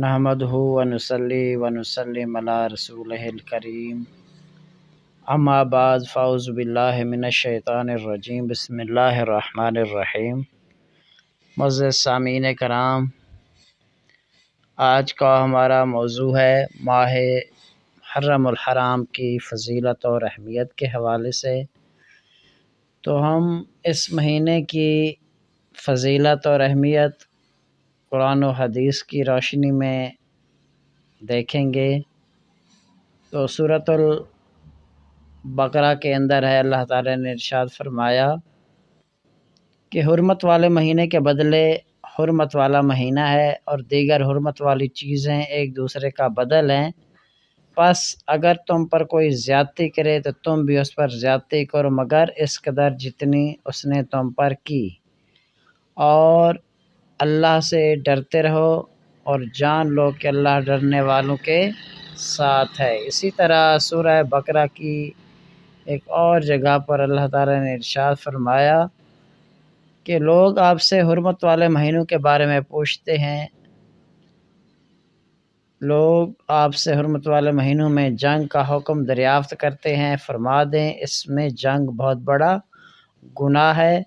نحمدہ ونصلی ونسلم علی رسولہ الکریم اما بعد فاعوذ باللہ من الشیطان الرجیم بسم اللہ الرحمن الرحیم۔ معزز سامعین کرام، آج کا ہمارا موضوع ہے ماہ محرم الحرام کی فضیلت اور اہمیت کے حوالے سے۔ تو ہم اس مہینے کی فضیلت اور اہمیت قرآن و حدیث کی روشنی میں دیکھیں گے۔ تو سورۃ البقرہ کے اندر ہے، اللہ تعالی نے ارشاد فرمایا کہ حرمت والے مہینے کے بدلے حرمت والا مہینہ ہے، اور دیگر حرمت والی چیزیں ایک دوسرے کا بدل ہیں۔ پس اگر تم پر کوئی زیادتی کرے تو تم بھی اس پر زیادتی کرو، مگر اس قدر جتنی اس نے تم پر کی، اور اللہ سے ڈرتے رہو اور جان لو کہ اللہ ڈرنے والوں کے ساتھ ہے۔ اسی طرح سورہ بقرہ کی ایک اور جگہ پر اللہ تعالی نے ارشاد فرمایا کہ لوگ آپ سے حرمت والے مہینوں کے بارے میں پوچھتے ہیں، لوگ آپ سے حرمت والے مہینوں میں جنگ کا حکم دریافت کرتے ہیں، فرما دیں اس میں جنگ بہت بڑا گناہ ہے،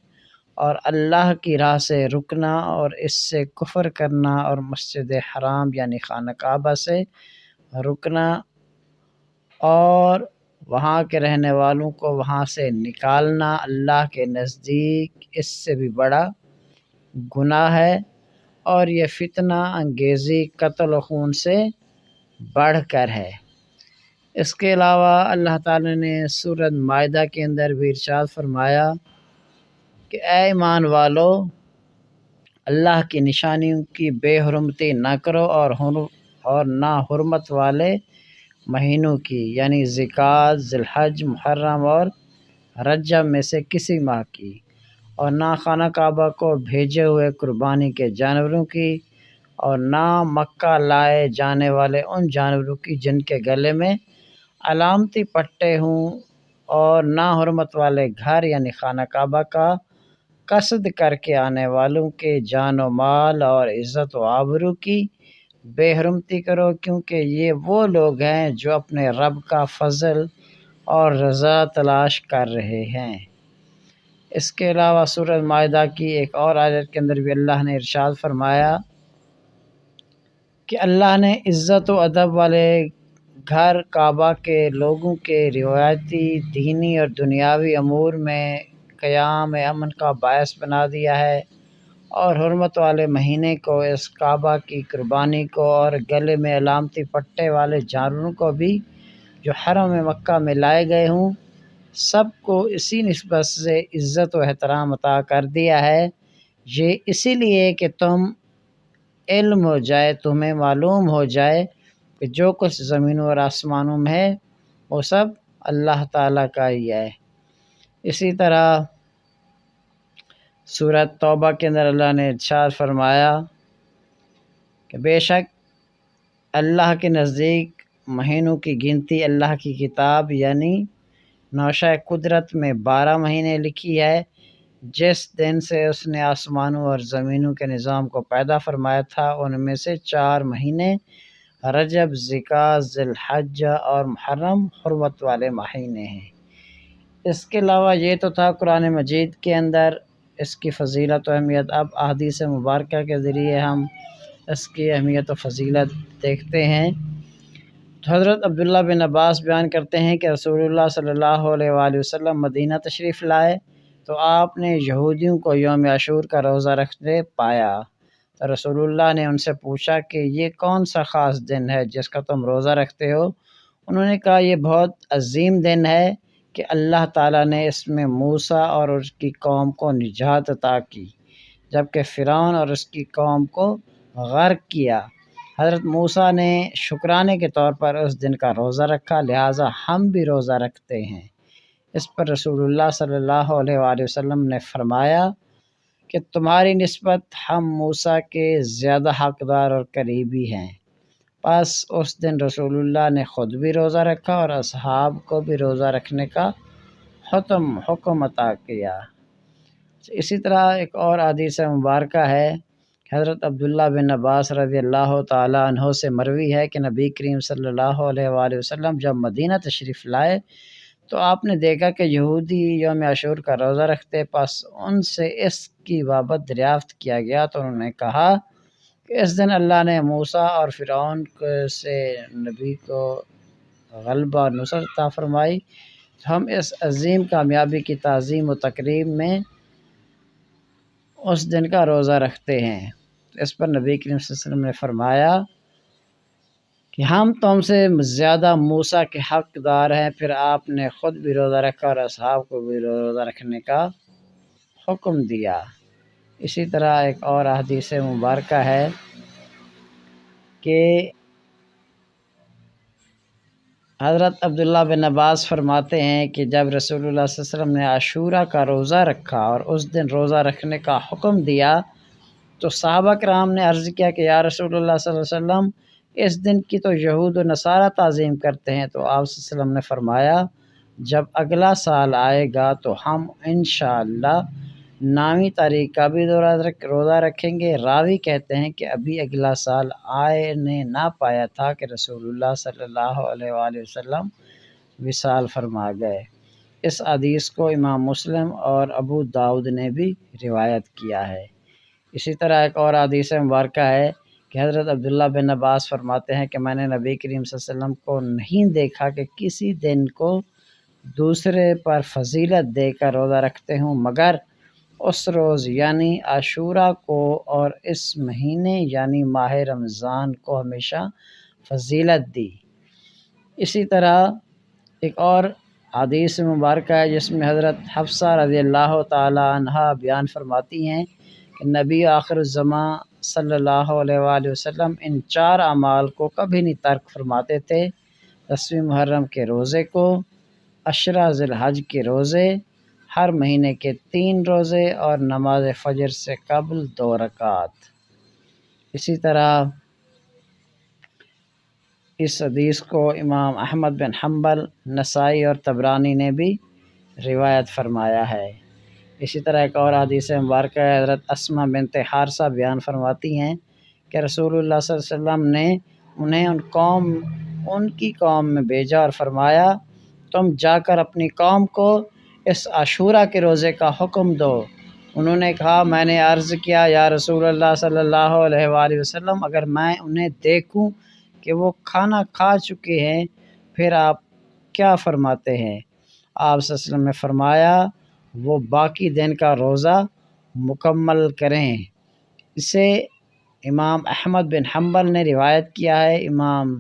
اور اللہ کی راہ سے رکنا اور اس سے کفر کرنا اور مسجد حرام یعنی خانہ کعبہ سے رکنا اور وہاں کے رہنے والوں کو وہاں سے نکالنا اللہ کے نزدیک اس سے بھی بڑا گناہ ہے، اور یہ فتنہ انگیزی قتل و خون سے بڑھ کر ہے۔ اس کے علاوہ اللہ تعالی نے سورۃ مائدہ کے اندر بھی ارشاد فرمایا کہ اے ایمان والو، اللہ کی نشانیوں کی بے حرمتی نہ کرو، اور نہ حرمت والے مہینوں کی یعنی ذوالقعدہ، ذی الحج، محرم اور رجب میں سے کسی ماہ کی، اور نہ خانہ کعبہ کو بھیجے ہوئے قربانی کے جانوروں کی، اور نہ مکہ لائے جانے والے ان جانوروں کی جن کے گلے میں علامتی پٹے ہوں، اور نہ حرمت والے گھر یعنی خانہ کعبہ کا قصد کر کے آنے والوں کے جان و مال اور عزت و آبرو کی بے حرمتی کرو، کیونکہ یہ وہ لوگ ہیں جو اپنے رب کا فضل اور رضا تلاش کر رہے ہیں۔ اس کے علاوہ سورۃ مائدہ کی ایک اور آیت کے اندر بھی اللہ نے ارشاد فرمایا کہ اللہ نے عزت و ادب والے گھر کعبہ کے لوگوں کے روایتی، دینی اور دنیاوی امور میں قیام امن کا باعث بنا دیا ہے، اور حرمت والے مہینے کو، اس کعبہ کی قربانی کو، اور گلے میں علامتی پٹے والے جانوروں کو بھی جو حرم مکہ میں لائے گئے ہوں، سب کو اسی نسبت سے عزت و احترام عطا کر دیا ہے۔ یہ اسی لیے کہ علم ہو جائے، تمہیں معلوم ہو جائے کہ جو کچھ زمینوں اور آسمانوں میں ہے وہ سب اللہ تعالیٰ کا ہی ہے۔ اسی طرح سورۃ توبہ کے اندر اللہ نے ارشاد فرمایا کہ بے شک اللہ کے نزدیک مہینوں کی گنتی اللہ کی کتاب یعنی نوشہ قدرت میں 12 مہینے لکھی ہے، جس دن سے اس نے آسمانوں اور زمینوں کے نظام کو پیدا فرمایا تھا، ان میں سے 4 مہینے رجب، ذوالقعدہ، ذی الحج اور محرم حرمت والے مہینے ہیں۔ اس کے علاوہ یہ تو تھا قرآن مجید کے اندر اس کی فضیلت و اہمیت، اب احادیث مبارکہ کے ذریعے ہم اس کی اہمیت و فضیلت دیکھتے ہیں۔ تو حضرت عبداللہ بن عباس بیان کرتے ہیں کہ رسول اللہ صلی اللہ علیہ وآلہ وسلم مدینہ تشریف لائے تو آپ نے یہودیوں کو یوم عاشور کا روزہ رکھتے پایا، تو رسول اللہ نے ان سے پوچھا کہ یہ کون سا خاص دن ہے جس کا تم روزہ رکھتے ہو؟ انہوں نے کہا یہ بہت عظیم دن ہے کہ اللہ تعالیٰ نے اس میں موسیٰ اور اس کی قوم کو نجات عطا کی، جبکہ فرعون اور اس کی قوم کو غرق کیا۔ حضرت موسیٰ نے شکرانے کے طور پر اس دن کا روزہ رکھا، لہٰذا ہم بھی روزہ رکھتے ہیں۔ اس پر رسول اللہ صلی اللہ علیہ وآلہ وسلم نے فرمایا کہ تمہاری نسبت ہم موسیٰ کے زیادہ حقدار اور قریبی ہیں۔ پس اس دن رسول اللہ نے خود بھی روزہ رکھا اور اصحاب کو بھی روزہ رکھنے کا حکم عطا کیا۔ اسی طرح ایک اور حدیث مبارکہ ہے کہ حضرت عبداللہ بن عباس رضی اللہ تعالیٰ عنہ سے مروی ہے کہ نبی کریم صلی اللہ علیہ وآلہ وسلم جب مدینہ تشریف لائے تو آپ نے دیکھا کہ یہودی یوم عاشور کا روزہ رکھتے، پس ان سے اس کی بابت دریافت کیا گیا تو انہوں نے کہا کہ اس دن اللہ نے موسیٰ اور فرعون سے نبی کو غلبہ اور نصرت عطا فرمائی، ہم اس عظیم کامیابی کی تعظیم و تقریب میں اس دن کا روزہ رکھتے ہیں۔ اس پر نبی کریم صلی اللہ علیہ وسلم نے فرمایا کہ ہم تم سے زیادہ موسیٰ کے حقدار ہیں۔ پھر آپ نے خود بھی روزہ رکھا اور اصحاب کو بھی روزہ رکھنے کا حکم دیا۔ اسی طرح ایک اور حدیث مبارکہ ہے کہ حضرت عبداللہ بن عباس فرماتے ہیں کہ جب رسول اللہ صلی اللہ علیہ وسلم نے عاشورہ کا روزہ رکھا اور اس دن روزہ رکھنے کا حکم دیا تو صحابہ کرام نے عرض کیا کہ یا رسول اللہ صلی اللہ علیہ وسلم، اس دن کی تو یہود و نصارہ تعظیم کرتے ہیں۔ تو آپ صلی اللہ علیہ وسلم نے فرمایا جب اگلا سال آئے گا تو ہم انشاءاللہ نامی تاریخ کا بھی روزہ رکھیں گے۔ راوی کہتے ہیں کہ ابھی اگلا سال آئے نے نہ پایا تھا کہ رسول اللہ صلی اللہ علیہ وآلہ وسلم وصال فرما گئے۔ اس حدیث کو امام مسلم اور ابو داؤد نے بھی روایت کیا ہے۔ اسی طرح ایک اور حدیث مبارکہ ہے کہ حضرت عبداللہ بن عباس فرماتے ہیں کہ میں نے نبی کریم صلی اللہ علیہ وسلم کو نہیں دیکھا کہ کسی دن کو دوسرے پر فضیلت دے کر روزہ رکھتے ہوں مگر اس روز یعنی عاشورہ کو اور اس مہینے یعنی ماہ رمضان کو ہمیشہ فضیلت دی۔ اسی طرح ایک اور حدیث مبارکہ ہے جس میں حضرت حفصہ رضی اللہ تعالی عنہا بیان فرماتی ہیں کہ نبی آخر الزماں صلی اللہ علیہ وآلہ وسلم ان 4 اعمال کو کبھی نہیں ترک فرماتے تھے: 10ویں محرم کے روزے کو، عشرہ ذی الحج کے روزے، ہر مہینے کے 3 روزے اور نماز فجر سے قبل 2 رکعات۔ اسی طرح اس حدیث کو امام احمد بن حنبل، نسائی اور طبرانی نے بھی روایت فرمایا ہے۔ اسی طرح ایک اور حدیث مبارکہ ہے، حضرت اسماء بنت حارثہ بیان فرماتی ہیں کہ رسول اللہ صلی اللہ علیہ وسلم نے انہیں ان کی قوم میں بھیجا اور فرمایا تم جا کر اپنی قوم کو اس عاشورہ کے روزے کا حکم دو۔ انہوں نے کہا میں نے عرض کیا یا رسول اللہ صلی اللہ علیہ وآلہ وسلم اگر میں انہیں دیکھوں کہ وہ کھانا کھا چکے ہیں پھر آپ کیا فرماتے ہیں؟ آپ صلی اللہ علیہ وسلم نے فرمایا وہ باقی دن کا روزہ مکمل کریں۔ اسے امام احمد بن حنبل نے روایت کیا ہے۔ امام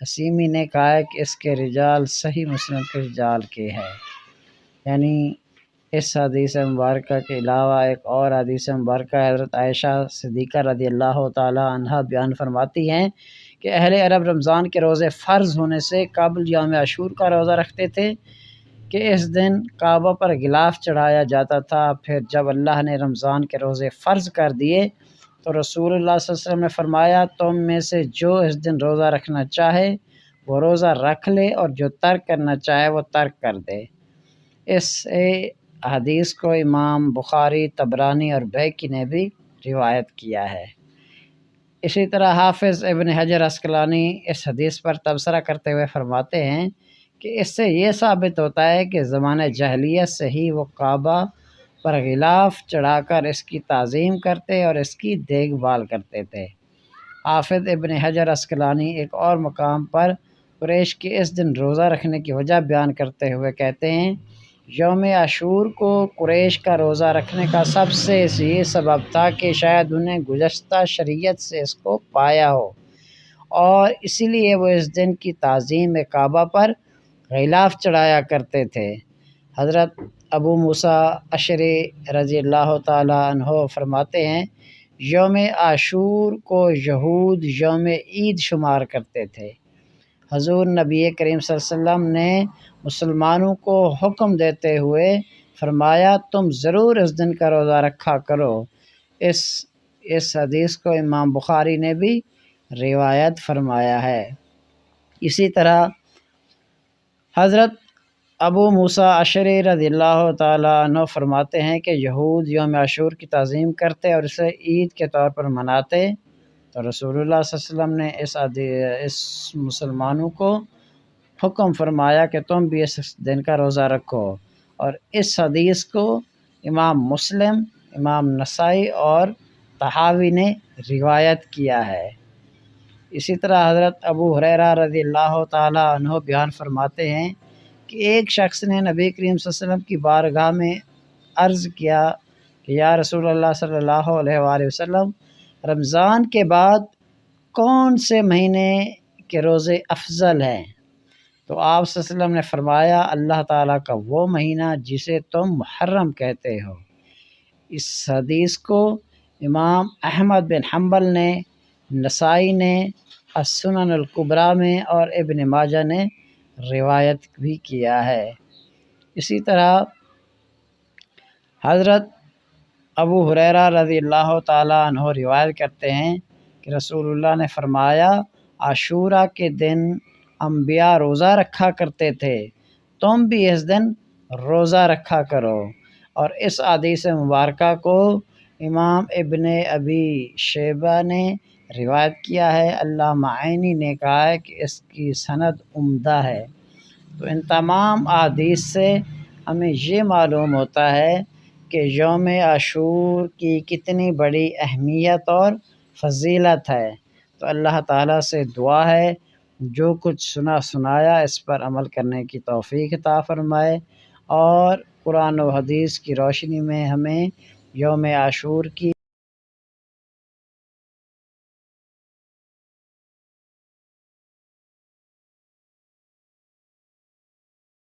حسیمی نے کہا ہے کہ اس کے رجال صحیح مسلم کے رجال کے ہے۔ یعنی اس حدیث مبارکہ کے علاوہ ایک اور حدیث مبارکہ حضرت عائشہ صدیقہ رضی اللہ تعالی عنہا بیان فرماتی ہیں کہ اہل عرب رمضان کے روزے فرض ہونے سے قبل یوم عاشور کا روزہ رکھتے تھے کہ اس دن کعبہ پر غلاف چڑھایا جاتا تھا۔ پھر جب اللہ نے رمضان کے روزے فرض کر دیے تو رسول اللہ صلی اللہ علیہ وسلم نے فرمایا تم میں سے جو اس دن روزہ رکھنا چاہے وہ روزہ رکھ لے اور جو ترک کرنا چاہے وہ ترک کر دے۔ اس حدیث کو امام بخاری، طبرانی اور بیہقی نے بھی روایت کیا ہے۔ اسی طرح حافظ ابن حجر عسقلانی اس حدیث پر تبصرہ کرتے ہوئے فرماتے ہیں کہ اس سے یہ ثابت ہوتا ہے کہ زمانہ جاہلیت سے ہی وہ کعبہ پر غلاف چڑھا کر اس کی تعظیم کرتے اور اس کی دیکھ بھال کرتے تھے۔ حافظ ابن حجر عسقلانی ایک اور مقام پر قریش کے اس دن روزہ رکھنے کی وجہ بیان کرتے ہوئے کہتے ہیں یوم عاشور کو قریش کا روزہ رکھنے کا سب سے یہ سبب تھا کہ شاید انہیں گزشتہ شریعت سے اس کو پایا ہو اور اسی لیے وہ اس دن کی تعظیم کعبہ پر غلاف چڑھایا کرتے تھے۔ حضرت ابو موسیٰ اشعری رضی اللہ تعالی عنہ فرماتے ہیں یوم عاشور کو یہود یوم عید شمار کرتے تھے۔ حضور نبی کریم صلی اللہ علیہ وسلم نے مسلمانوں کو حکم دیتے ہوئے فرمایا تم ضرور اس دن کا روزہ رکھا کرو۔ اس حدیث کو امام بخاری نے بھی روایت فرمایا ہے۔ اسی طرح حضرت ابو موسیٰ اشعری رضی اللہ تعالیٰ عنہ فرماتے ہیں کہ یہود یوم عاشور کی تعظیم کرتے اور اسے عید کے طور پر مناتے، تو رسول اللہ صلی اللہ علیہ وسلم نے اس مسلمانوں کو حکم فرمایا کہ تم بھی اس دن کا روزہ رکھو، اور اس حدیث کو امام مسلم، امام نسائی اور طحاوی نے روایت کیا ہے۔ اسی طرح حضرت ابو ہریرہ رضی اللہ تعالیٰ عنہ بیان فرماتے ہیں کہ ایک شخص نے نبی کریم صلی اللہ علیہ وسلم کی بارگاہ میں عرض کیا کہ یا رسول اللہ صلی اللہ علیہ وآلہ وسلم، رمضان کے بعد کون سے مہینے کے روزے افضل ہیں؟ تو آپ صلی اللہ علیہ وسلم نے فرمایا اللہ تعالیٰ کا وہ مہینہ جسے تم محرم کہتے ہو۔ اس حدیث کو امام احمد بن حنبل نے، نسائی نے السنن الکبریٰ میں اور ابن ماجہ نے روایت بھی کیا ہے۔ اسی طرح حضرت ابو ہریرہ رضی اللہ تعالیٰ عنہ روایت کرتے ہیں کہ رسول اللہ نے فرمایا عاشورہ کے دن انبیاء روزہ رکھا کرتے تھے، تم بھی اس دن روزہ رکھا کرو۔ اور اس حدیث مبارکہ کو امام ابن ابی شیبہ نے روایت کیا ہے، علامہ عینی نے کہا ہے کہ اس کی سند عمدہ ہے۔ تو ان تمام احادیث سے ہمیں یہ معلوم ہوتا ہے کہ یوم عاشور کی کتنی بڑی اہمیت اور فضیلت ہے۔ تو اللہ تعالیٰ سے دعا ہے جو کچھ سنایا اس پر عمل کرنے کی توفیق عطا فرمائے، اور قرآن و حدیث کی روشنی میں ہمیں یوم عاشور کی